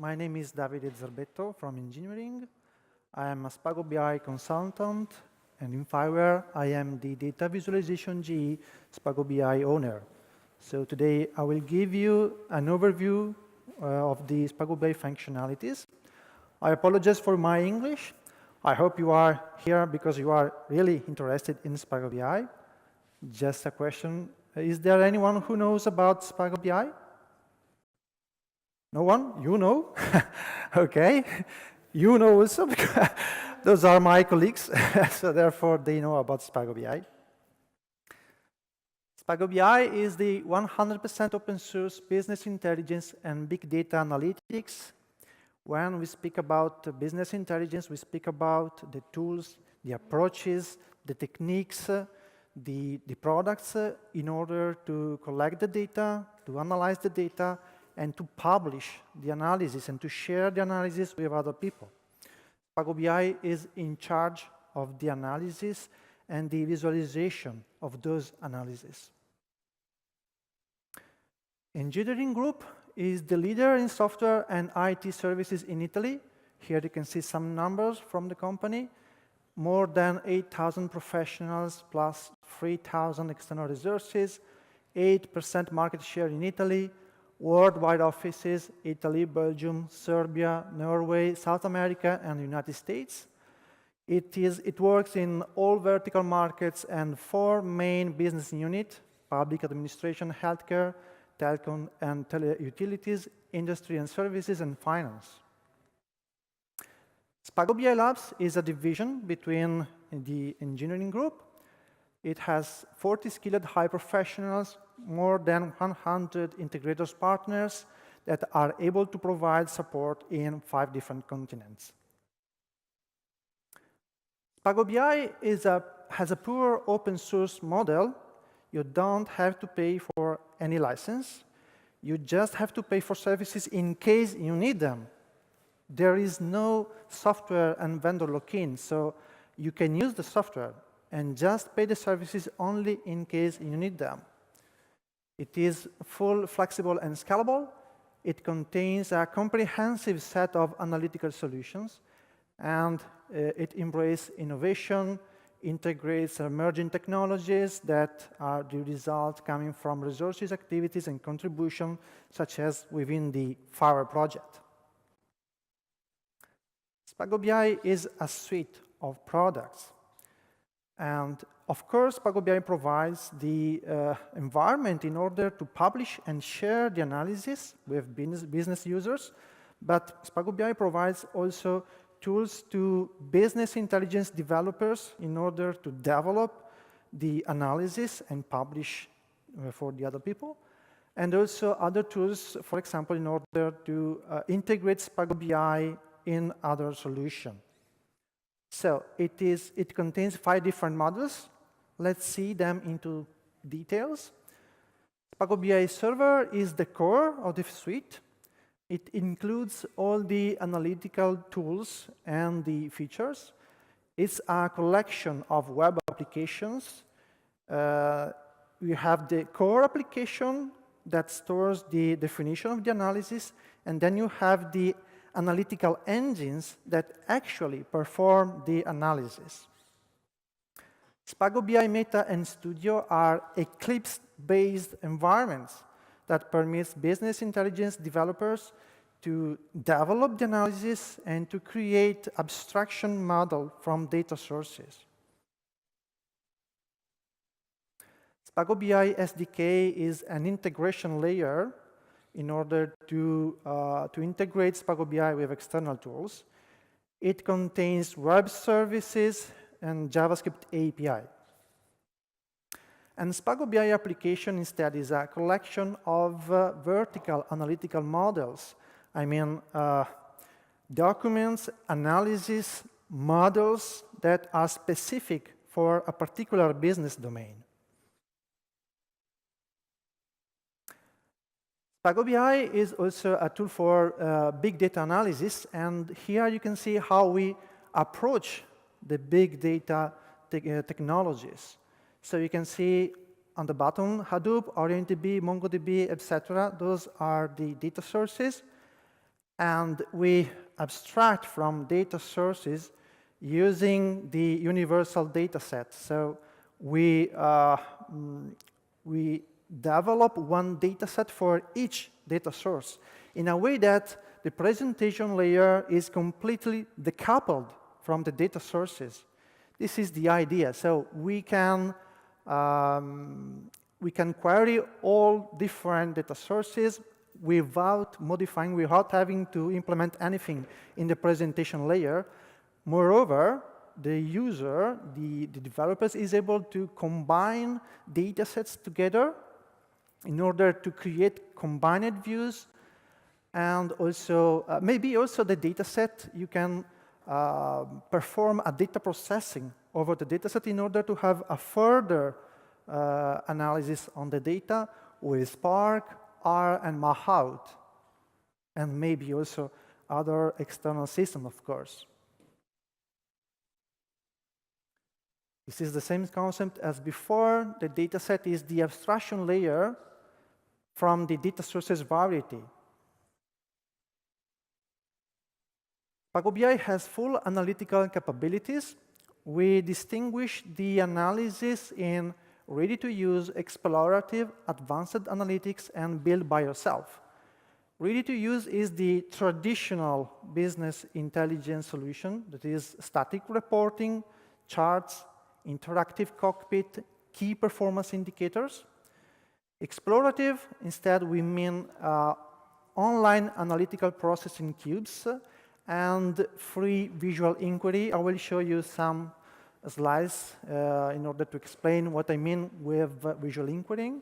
My name is Davide Zerbetto from engineering. I am a SpagoBI consultant, and in FIWARE, I am the Data Visualization GE SpagoBI owner. So today, I will give you an overview of the SpagoBI functionalities. I apologize for my English. I hope you are here because you are really interested in SpagoBI. Just a question. Is there anyone who knows about SpagoBI? No one? You know? OK. You know also, because those are my colleagues, so therefore they know about SpagoBI. SpagoBI is the 100% open source business intelligence and big data analytics. When we speak about business intelligence, we speak about the tools, the approaches, the techniques, the products in order to collect the data, to analyze the data, and to publish the analysis and to share the analysis with other people. SpagoBI is in charge of the analysis and the visualization of those analyses. Engineering Group is the leader in software and IT services in Italy. Here you can see some numbers from the company. More than 8,000 professionals plus 3,000 external resources, 8% market share in Italy, worldwide offices, Italy, Belgium, Serbia, Norway, South America, and the United States. It works in all vertical markets and 4 main business units: public administration, healthcare, telecom and teleutilities, industry and services, and finance. SpagoBI Labs is a division between the engineering group. It has 40 skilled high professionals, more than 100 integrators partners that are able to provide support in 5 different continents. SpagoBI has a pure open source model. You don't have to pay for any license. You just have to pay for services in case you need them. There is no software and vendor lock-in, so you can use the software and just pay the services only in case you need them. It is full, flexible, and scalable. It contains a comprehensive set of analytical solutions, and it embraces innovation, integrates emerging technologies that are the result coming from resources, activities, and contribution, such as within the FIWARE project. SpagoBI is a suite of products. And of course, SpagoBI provides the environment in order to publish and share the analysis with business users. But SpagoBI provides also tools to business intelligence developers in order to develop the analysis and publish for the other people. And also other tools, for example, in order to integrate SpagoBI in other solutions. So it contains 5 different modules. Let's see them into details. SpagoBI Server is the core of the suite. It includes all the analytical tools and the features. It's a collection of web applications. We have the core application that stores the definition of the analysis, and then you have the analytical engines that actually perform the analysis. SpagoBI Meta and Studio are Eclipse-based environments that permits business intelligence developers to develop the analysis and to create abstraction model from data sources. SpagoBI SDK is an integration layer in order to integrate SpagoBI with external tools. It contains web services and JavaScript API. And SpagoBI application instead is a collection of vertical analytical models. I mean, documents, analysis, models that are specific for a particular business domain. SpagoBI is also a tool for big data analysis, and here you can see how we approach the big data technologies. So you can see on the bottom, Hadoop, OrientDB, MongoDB, etc. Those are the data sources. and we abstract from data sources using the universal data set. So we develop one data set for each data source in a way that the presentation layer is completely decoupled from the data sources. This is the idea. So we can query all different data sources without modifying, without having to implement anything in the presentation layer. Moreover, the user, the developers, is able to combine data sets together in order to create combined views, and also maybe also the data set, you can perform a data processing over the data set in order to have a further analysis on the data with Spark, R, and Mahout, and maybe also other external systems, of course. This is the same concept as before. The data set is the abstraction layer from the data sources variety. SpagoBI has full analytical capabilities. We distinguish the analysis in ready-to-use, explorative, advanced analytics, and build by yourself. Ready-to-use is the traditional business intelligence solution, that is static reporting, charts, interactive cockpit, key performance indicators. Explorative, instead, we mean online analytical processing cubes and free visual inquiry. I will show you some slides in order to explain what I mean with visual inquiry.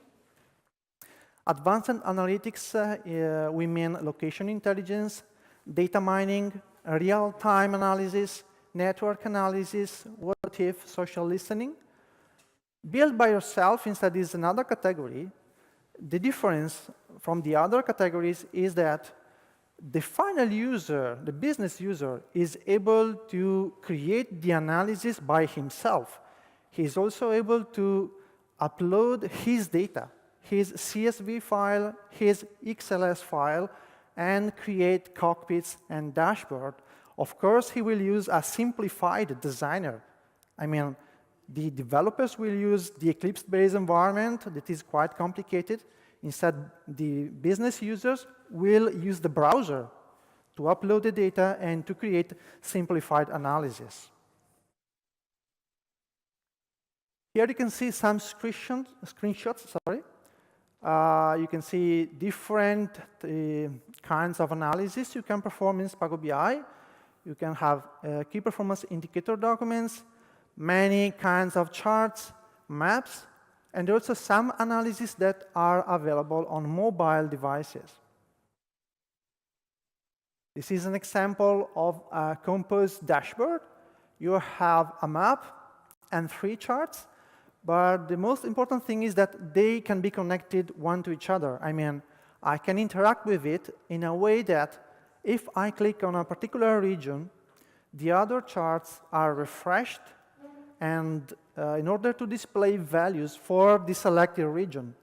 Advanced analytics, we mean location intelligence, data mining, real-time analysis, network analysis, what-if, social listening. Build by yourself, instead, is another category. The difference from the other categories is that the final user, the business user, is able to create the analysis by himself. He's also able to upload his data, his CSV file, his XLS file, and create cockpits and dashboard. Of course, he will use a simplified designer. I mean, the developers will use the Eclipse-based environment that is quite complicated. Instead, the business users will use the browser to upload the data and to create simplified analysis. Here you can see some screenshots. You can see different kinds of analysis you can perform in SpagoBI. You can have key performance indicator documents, many kinds of charts, maps, and also some analyses that are available on mobile devices. This is an example of a composed dashboard. You have a map and 3 charts, but the most important thing is that they can be connected one to each other. I mean, I can interact with it in a way that if I click on a particular region, the other charts are refreshed and in order to display values for the selected region.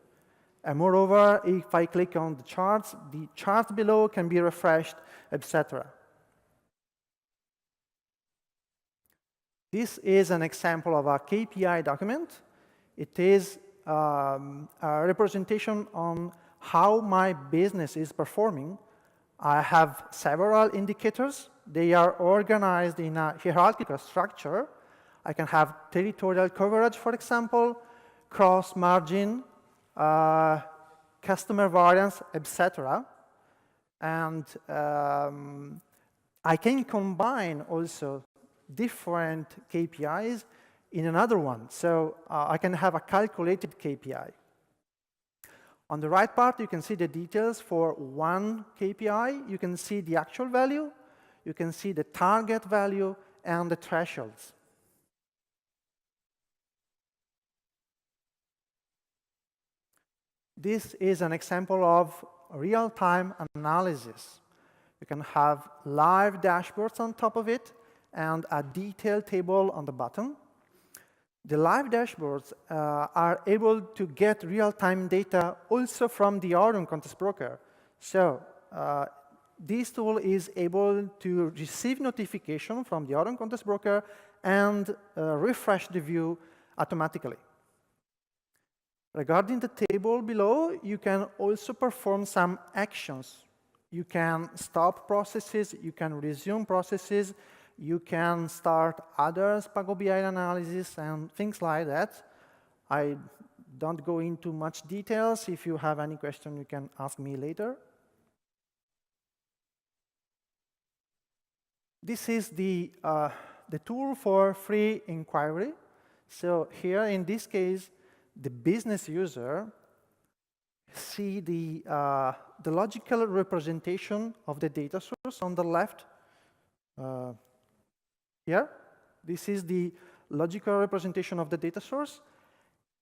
And moreover, if I click on the charts below can be refreshed, etc. This is an example of a KPI document. It is a representation on how my business is performing. I have several indicators. They are organized in a hierarchical structure. I can have territorial coverage, for example, cross margin, customer variance, etc. And I can combine also different KPIs in another one. So I can have a calculated KPI. On the right part, you can see the details for one KPI. You can see the actual value. You can see the target value and the thresholds. This is an example of real-time analysis. You can have live dashboards on top of it and a detailed table on the bottom. The live dashboards are able to get real-time data also from the Orion Contest Broker. So this tool is able to receive notification from the Autumn Context Broker and refresh the view automatically. Regarding the table below, you can also perform some actions. You can stop processes, you can resume processes, you can start other SpagoBI analysis and things like that. I don't go into much details. If you have any question, you can ask me later. This is the tool for free inquiry. So here, in this case, the business user see the logical representation of the data source on the left. Here, this is the logical representation of the data source.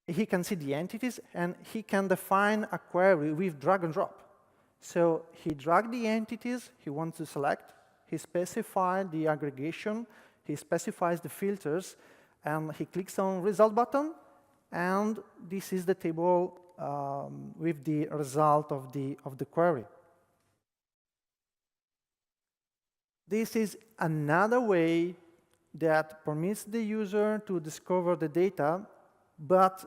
He can see the entities, and he can define a query with drag and drop. So he drags the entities he wants to select. He specifies the aggregation. He specifies the filters, and he clicks on Result button. And this is the table with the result of the query. This is another way that permits the user to discover the data, but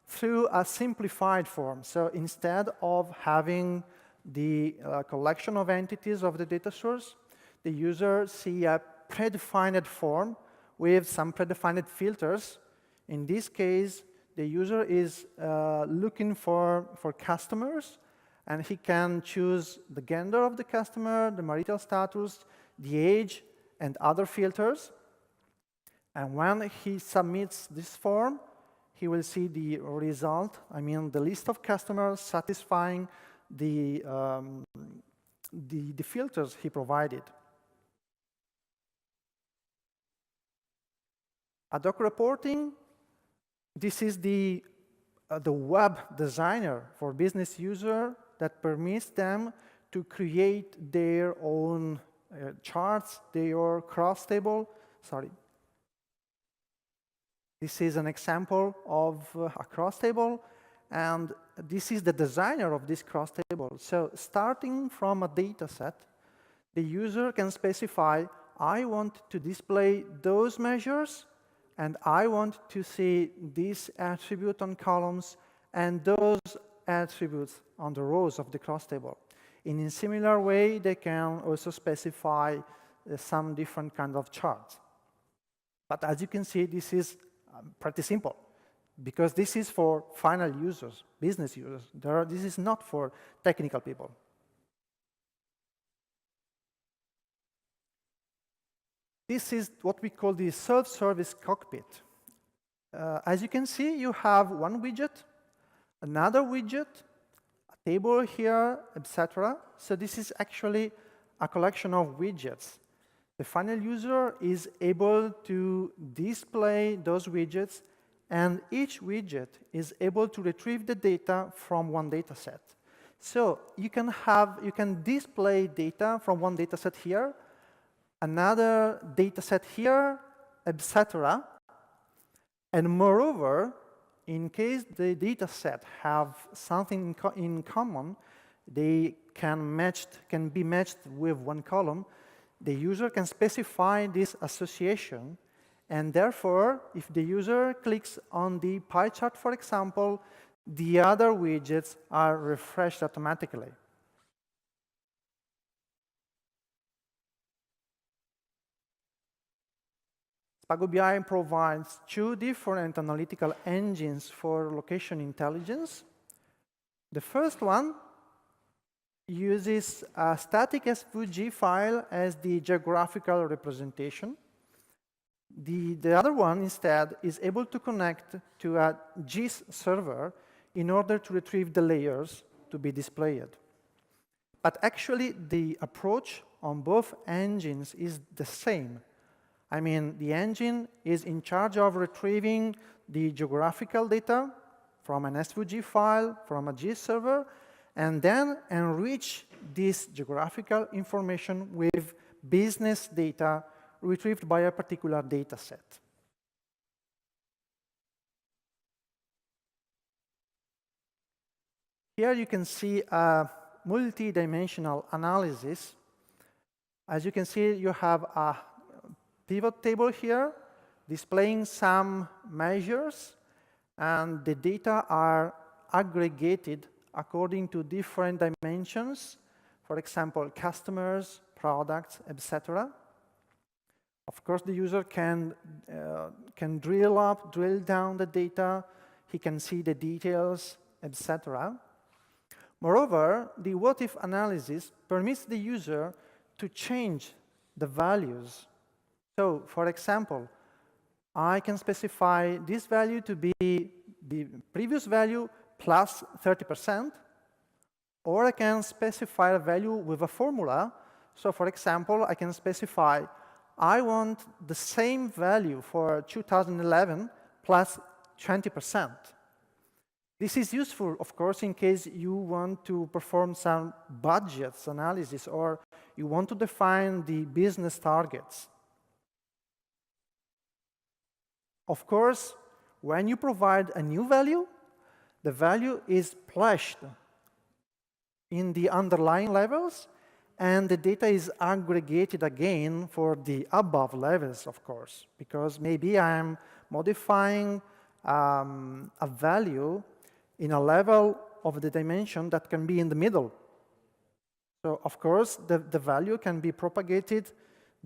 through a simplified form. So instead of having the collection of entities of the data source, the user sees a predefined form with some predefined filters. In this case, the user is looking for customers, and he can choose the gender of the customer, the marital status, the age, and other filters. And when he submits this form, he will see the result, I mean the list of customers satisfying the filters he provided. Ad hoc reporting, this is the web designer for business user that permits them to create their own charts, their cross table. Sorry. This is an example of a cross table, and this is the designer of this cross table. So starting from a data set, the user can specify, I want to display those measures, and I want to see this attribute on columns and those attributes on the rows of the cross table. In a similar way, they can also specify some different kind of charts. But as you can see, this is pretty simple, because this is for final users, business users. This is not for technical people. This is what we call the self-service cockpit. As you can see, you have one widget, another widget, a table here, etc. So this is actually a collection of widgets. The final user is able to display those widgets, and each widget is able to retrieve the data from one data set. So you can display data from one data set here, another data set here, etc. And moreover, in case the data set have something in common, they can be matched with one column. The user can specify this association, and therefore, if the user clicks on the pie chart, for example, the other widgets are refreshed automatically. SpagoBI provides two different analytical engines for location intelligence. The first one uses a static SVG file as the geographical representation. The other one, instead, is able to connect to a GIS server in order to retrieve the layers to be displayed. But actually, the approach on both engines is the same. I mean, the engine is in charge of retrieving the geographical data from an SVG file, from a GIS server, and then enrich this geographical information with business data retrieved by a particular data set. Here you can see a multi-dimensional analysis As you can see, you have a pivot table here displaying some measures, and the data are aggregated according to different dimensions. For example, customers, products, etc. Of course, the user can drill down the data. He can see the details, etc. Moreover, the what-if analysis permits the user to change the values. So, for example, I can specify this value to be the previous value plus 30%, or I can specify a value with a formula. So, for example, I can specify I want the same value for 2011 plus 20%. This is useful, of course, in case you want to perform some budgets analysis or you want to define the business targets. Of course, when you provide a new value, the value is splashed in the underlying levels, and the data is aggregated again for the above levels, of course, because maybe I'm modifying a value in a level of the dimension that can be in the middle. So, of course, the value can be propagated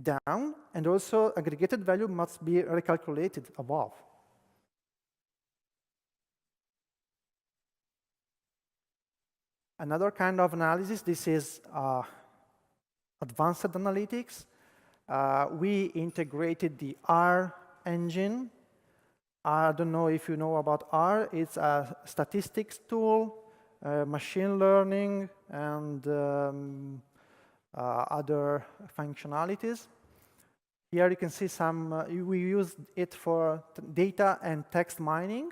down, and also aggregated value must be recalculated above. Another kind of analysis, this is advanced analytics. We integrated the R engine. I don't know if you know about R. It's a statistics tool, machine learning, and other functionalities. Here you can see some, we use it for data and text mining.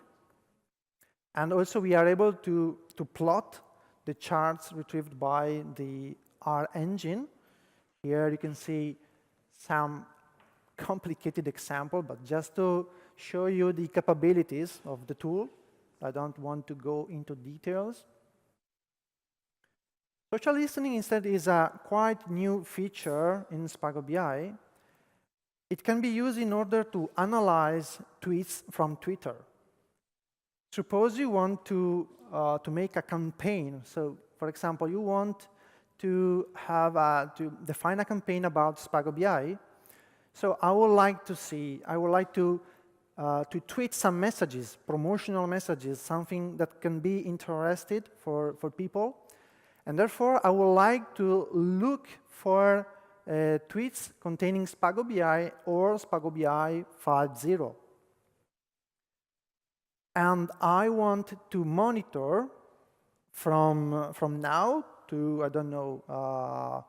And also we are able to plot the charts retrieved by the R engine. Here you can see some complicated example, but just to show you the capabilities of the tool. I don't want to go into details. Social listening instead is a quite new feature in SpagoBI. It can be used in order to analyze tweets from Twitter. Suppose you want to make a campaign. So, for example, you want to define a campaign about SpagoBI. So I would like to tweet some messages, promotional messages, something that can be interesting for people. And therefore, I would like to look for tweets containing SpagoBI or SpagoBI 5.0. And I want to monitor from now to, I don't know,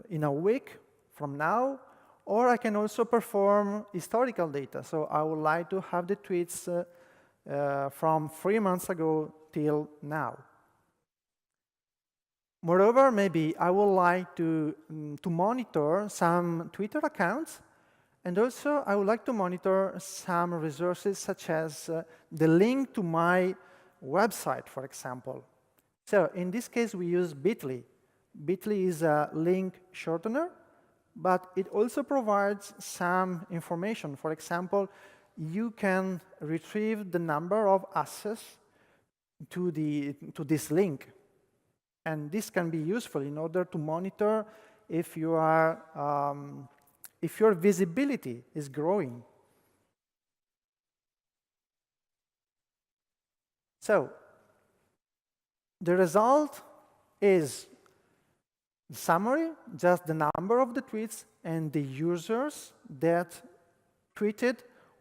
in a week from now, or I can also perform historical data. So I would like to have the tweets from 3 months ago till now. Moreover, maybe I would like to monitor some Twitter accounts, and also I would like to monitor some resources such as the link to my website, for example. So in this case, we use Bitly. Bitly is a link shortener, but it also provides some information. For example, you can retrieve the number of access to this link. And this can be useful in order to monitor if your visibility is growing. So the result is the summary, just the number of the tweets and the users that tweeted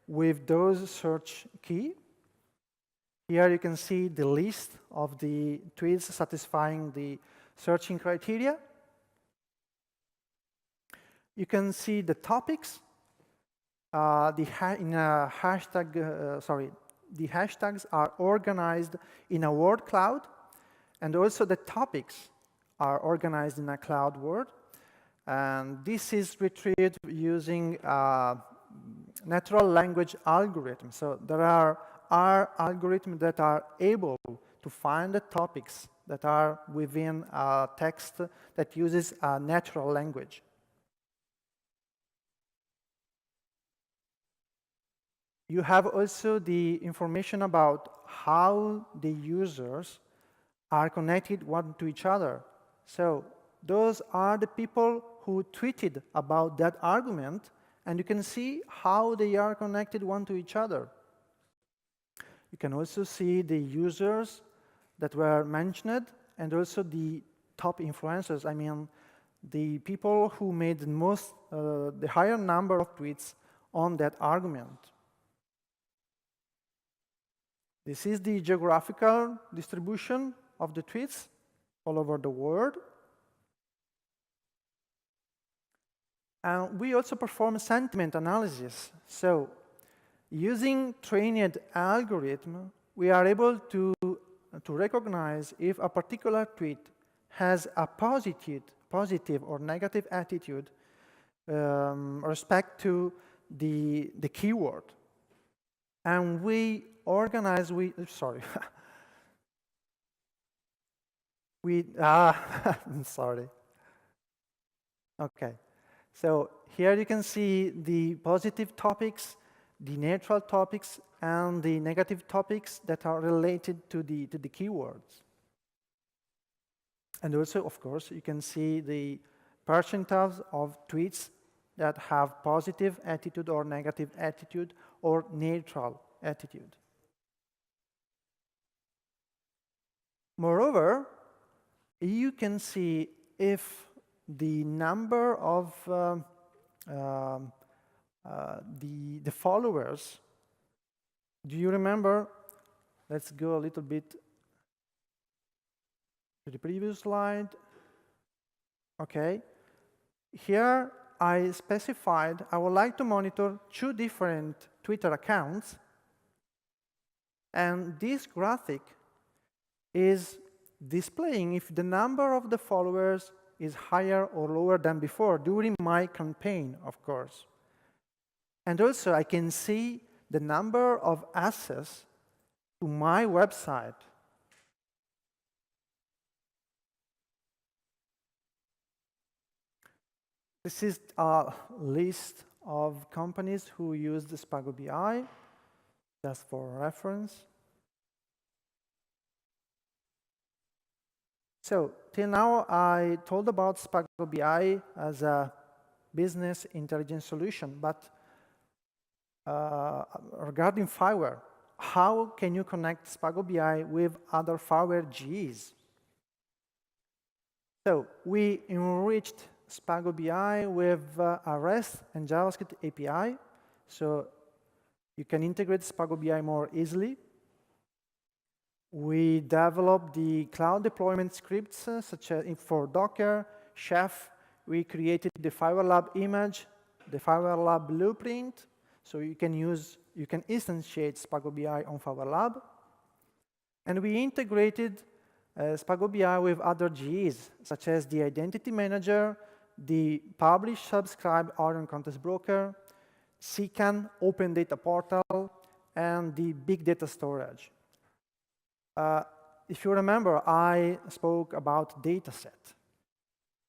with those search key. Here you can see the list of the tweets satisfying the searching criteria. You can see the topics. The hashtags are organized in a word cloud, and also the topics are organized in a cloud word. And this is retrieved using natural language algorithms. So there are algorithms that are able to find the topics that are within a text that uses a natural language. You have also the information about how the users are connected one to each other. So those are the people who tweeted about that argument, and you can see how they are connected one to each other. You can also see the users that were mentioned and also the top influencers. I mean, the people who made the higher number of tweets on that argument. This is the geographical distribution of the tweets all over the world. And we also perform sentiment analysis. So using trained algorithm, we are able to recognize if a particular tweet has a positive or negative attitude respect to the keyword. And we organize, sorry. I'm sorry. Okay. So here you can see the positive topics, the neutral topics, and the negative topics that are related to the keywords. And also, of course, you can see the percentage of tweets that have positive attitude or negative attitude or neutral attitude. Moreover, you can see if the number of the followers. Do you remember? Let's go a little bit to the previous slide. Okay. Here I specified I would like to monitor 2 different Twitter accounts, and this graphic is displaying if the number of the followers is higher or lower than before during my campaign, of course. And also I can see the number of access to my website. This is a list of companies who use the SpagoBI, just for reference. So, till now, I told about SpagoBI as a business intelligence solution, but regarding FIWARE, how can you connect SpagoBI with other FIWARE GEs? So, we enriched SpagoBI with a REST and JavaScript API, so you can integrate SpagoBI more easily. We developed the cloud deployment scripts, such as for Docker, Chef. We created the FIWARE Lab image, the FIWARE Lab blueprint, so you can instantiate SpagoBI on FIWARE Lab. And we integrated SpagoBI with other GEs, such as the Identity Manager, the Publish, Subscribe, Orion Contest Broker, CCAN, Open Data Portal, and the Big Data Storage. If you remember, I spoke about dataset.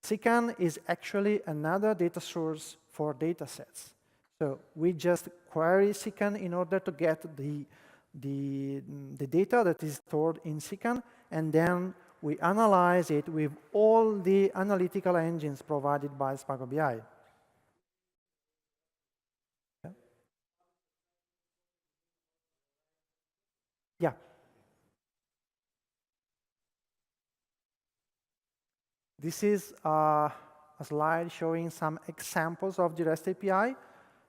CCAN is actually another data source for datasets. So we just query CCAN in order to get the data that is stored in CCAN, and then we analyze it with all the analytical engines provided by SpagoBI. Yeah. This is a slide showing some examples of the REST API.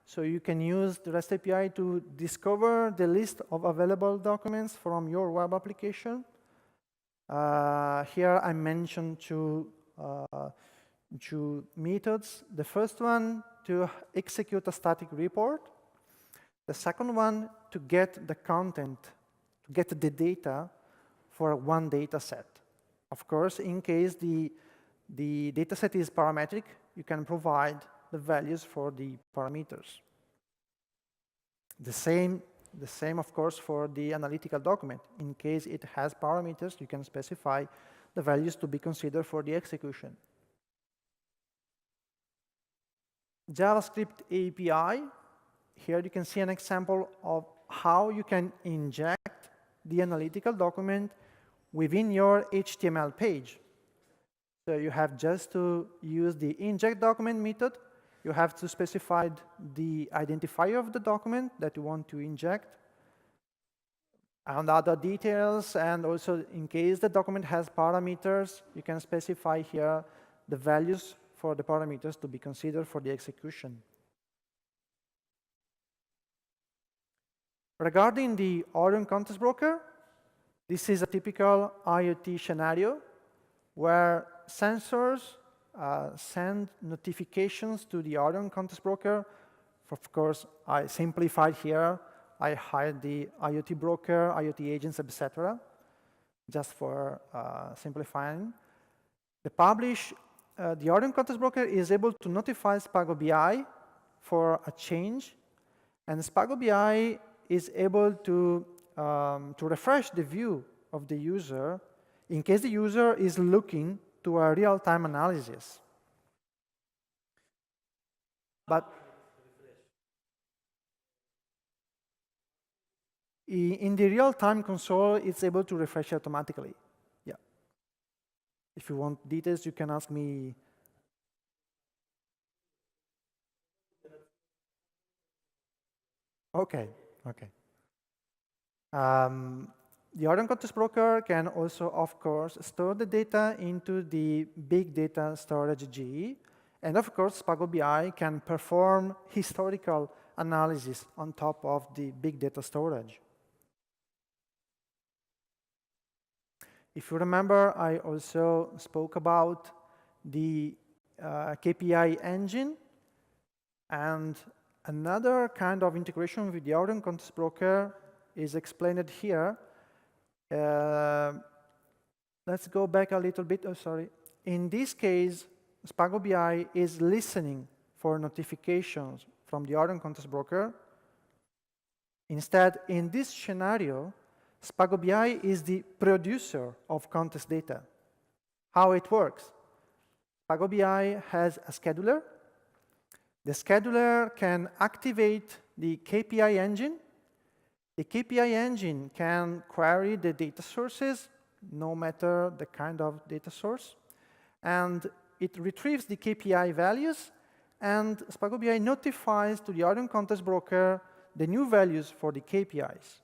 So you can use the REST API to discover the list of available documents from your web application. Here I mentioned two methods. The first one, to execute a static report. The second one, to get the content, to get the data for one data set. Of course, in case the dataset is parametric, you can provide the values for the parameters. The same, of course, for the analytical document. In case it has parameters, you can specify the values to be considered for the execution. JavaScript API. Here you can see an example of how you can inject the analytical document within your HTML page. So you have just to use the inject document method. You have to specify the identifier of the document that you want to inject, and other details, and also in case the document has parameters, you can specify here the values for the parameters to be considered for the execution. Regarding the Orion Context Broker, this is a typical IoT scenario where sensors send notifications to the Orion Context Broker. Of course, I simplified here. I hide the IoT broker, IoT agents, etc., just for simplifying. The Orion Context Broker is able to notify SpagoBI for a change, and SpagoBI is able to refresh the view of the user in case the user is looking to a real-time analysis. But in the real-time console, it's able to refresh automatically. Yeah. If you want details, you can ask me. Okay, okay. The Orion Context Broker can also, of course, store the data into the big data storage GE. And of course, SpagoBI can perform historical analysis on top of the big data storage. If you remember, I also spoke about the KPI engine, and another kind of integration with the Orion Context Broker is explained here. Let's go back a little bit. Oh, sorry. In this case, SpagoBI is listening for notifications from the Orion Context Broker. Instead, in this scenario, SpagoBI is the producer of context data. How it works? SpagoBI has a scheduler. The scheduler can activate the KPI engine. The KPI engine can query the data sources, no matter the kind of data source. And it retrieves the KPI values, and SpagoBI notifies to the Orion Context Broker the new values for the KPIs.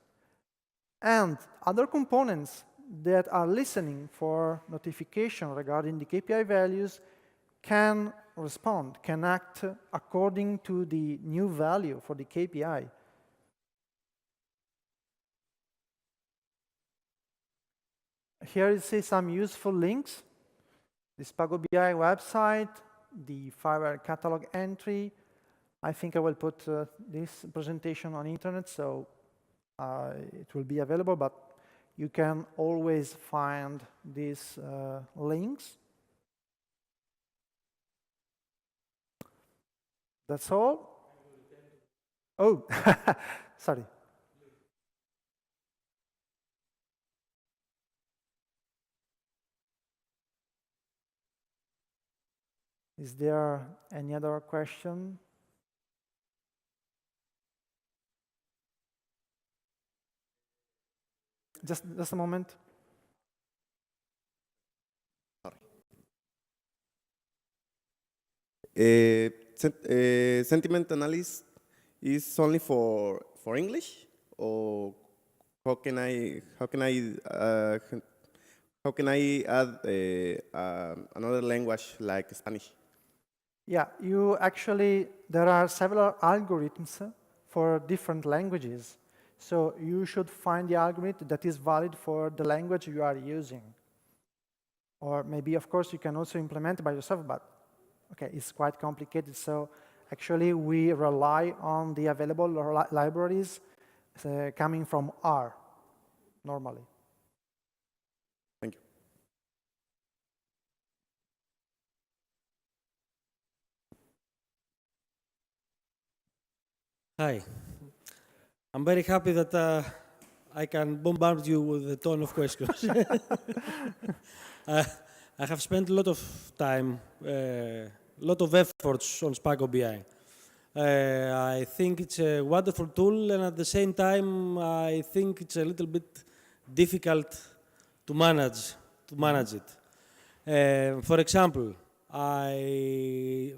And other components that are listening for notification regarding the KPI values can respond, can act according to the new value for the KPI. Here you see some useful links. The SpagoBI website, the FIWARE catalog entry. I think I will put this presentation on internet, so it will be available, but you can always find these links. That's all. Oh, sorry. Is there any other question? Just a moment. Sentiment analysis is only for English, or how can I add another language like Spanish? Yeah, there are several algorithms for different languages. So you should find the algorithm that is valid for the language you are using. Or maybe, of course, you can also implement it by yourself, but okay, it's quite complicated. So actually, we rely on the available libraries coming from R, normally. Thank you. Hi. I'm very happy that I can bombard you with a ton of questions. I have spent a lot of time, a lot of efforts on SpagoBI. I think it's a wonderful tool, and at the same time, I think it's a little bit difficult to manage it. For example, I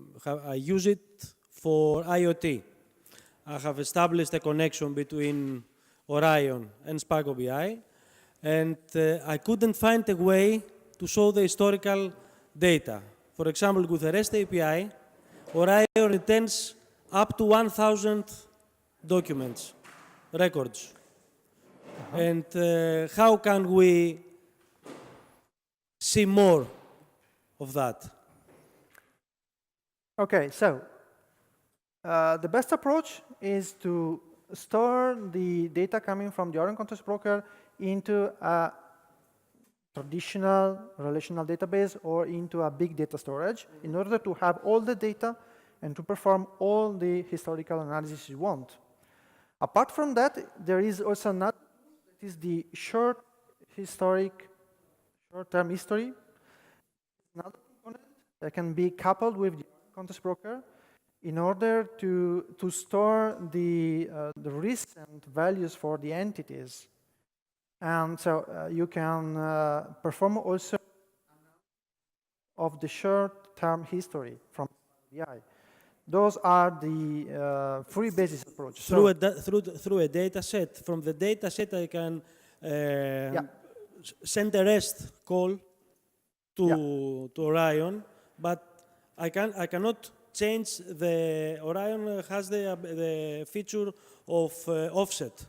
use it for IoT. I have established a connection between Orion and SpagoBI, and I couldn't find a way to show the historical data. For example, with the REST API, Orion returns up to 1,000 documents, records. And how can we see more of that? Okay, so the best approach is to store the data coming from the Orion Context Broker into a traditional relational database or into a big data storage in order to have all the data and to perform all the historical analysis you want. Apart from that, there is also another, that is the short-term history. Another component that can be coupled with the Context Broker in order to store the risks and values for the entities. And so you can perform also of the short-term history from BI. Those are the three basis approaches. Through a data set. From the data set, I can send a REST call to Orion, but I cannot change the Orion has the feature of offset.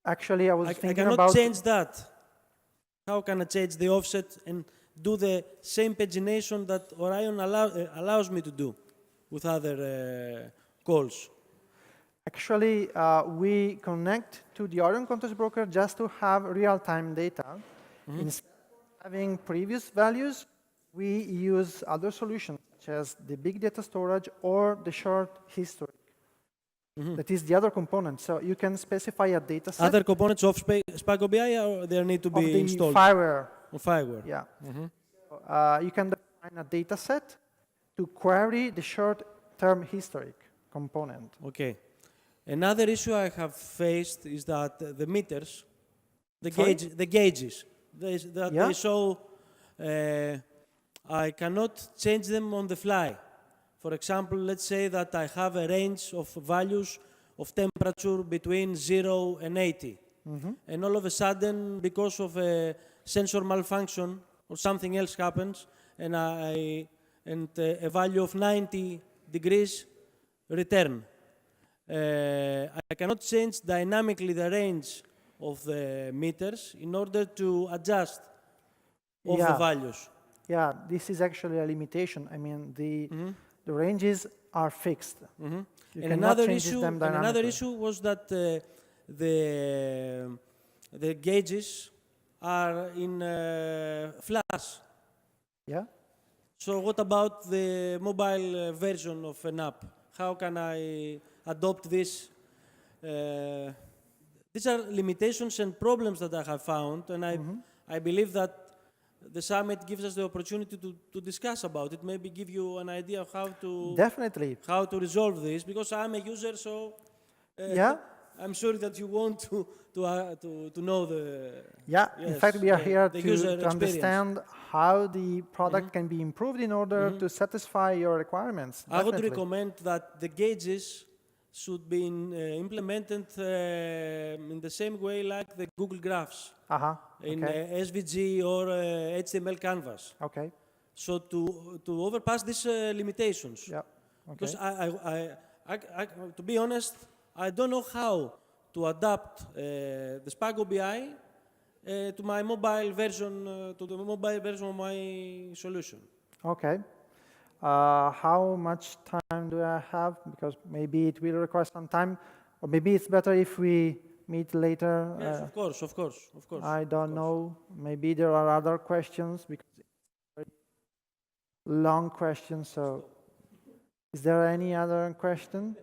Actually, I cannot change that. How can I change the offset and do the same pagination that Orion allows me to do with other calls? Actually, we connect to the Orion Context Broker just to have real-time data. Instead of having previous values, we use other solutions, such as the big data storage or the short history. That is the other component. So you can specify a data set. Other components of SpagoBI, or there need to be installed? FIWARE. FIWARE. Yeah. You can define a data set to query the short-term historic component. Okay. Another issue I have faced is that the meters, the gauges, they show, I cannot change them on the fly. For example, let's say that I have a range of values of temperature between 0 and 80. And all of a sudden, because of a sensor malfunction or something else happens, and a value of 90 degrees return. I cannot change dynamically the range of the meters in order to adjust of the values. Yeah, this is actually a limitation. I mean, the ranges are fixed. You And another issue was that the gauges are in flash. Yeah. So what about the mobile version of an app? How can I adopt this? These are limitations and problems that I have found, and I believe that the summit gives us the opportunity to discuss about it, maybe give you an idea of how to how to resolve this, because I'm a user, so I'm sure that you want to know the in fact, we are here to understand how the product can be improved in order to satisfy your requirements. I would recommend that the gauges should be implemented in the same way like the Google Graphs in SVG or HTML Canvas. Okay. So to overpass these limitations. Yeah. Okay. Because to be honest, I don't know how to adapt the SpagoBI to my mobile version, to the mobile version of my solution. Okay. How much time do I have? Because maybe it will require some time, or maybe it's better if we meet later. Yes, of course. I don't know. Maybe there are other questions, because it's a very long question. So, is there any other question?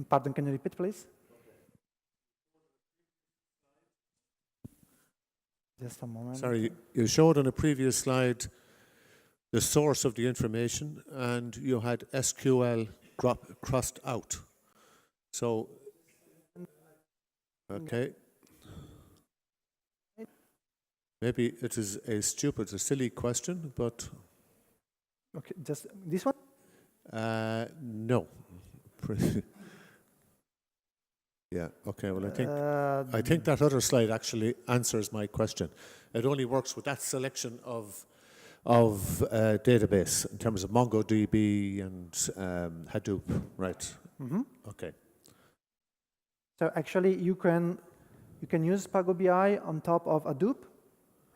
Pardon, can you repeat, please? Just a moment. Sorry, you showed on a previous slide the source of the information, and you had SQL crossed out. So, okay. Maybe it is a silly question, but... Okay, just this one? No. Yeah, okay, well, I think that other slide actually answers my question. It only works with that selection of database in terms of MongoDB and Hadoop, right? Mm-hmm. Okay. So actually, you can use SpagoBI on top of Hadoop,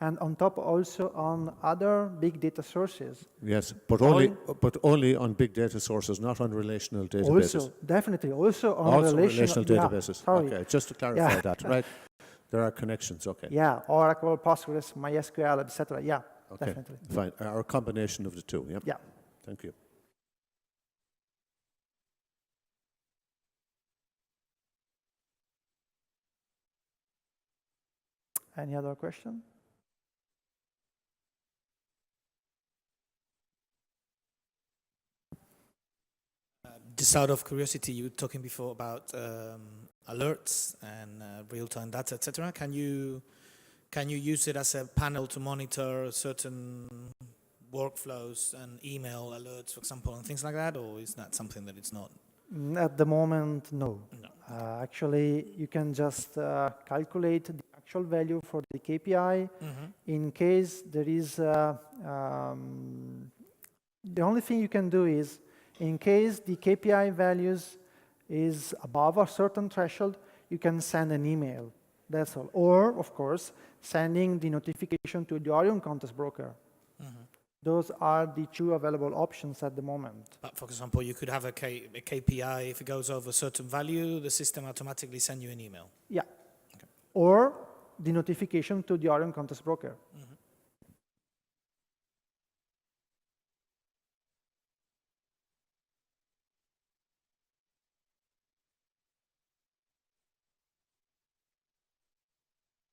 and on top also on other big data sources. Yes, but only on big data sources, not on relational databases. Also, definitely, also on relational databases. Yeah, sorry. Okay, just to clarify that, right? There are connections, okay. Yeah, Oracle, Postgres, MySQL, etc. Yeah, okay, definitely. Fine, or a combination of the two, yeah? Yeah. Thank you. Any other question? Just out of curiosity, you were talking before about alerts and real-time data, etc. Can you use it as a panel to monitor certain workflows and email alerts, for example, and things like that, or is that something that it's not? At the moment, no. No. Actually, you can just calculate the actual value for the KPI. In case there is, the only thing you can do is, in case the KPI values is above a certain threshold, you can send an email. That's all. Or, of course, sending the notification to the Orion contest broker. Those are the two available options at the moment. But for example, you could have a KPI, if it goes over a certain value, the system automatically send you an email. Yeah. Okay. Or the notification to the Orion contest broker.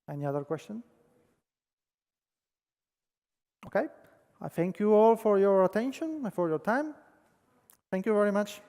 Any other question? Okay. I thank you all for your attention and for your time. Thank you very much.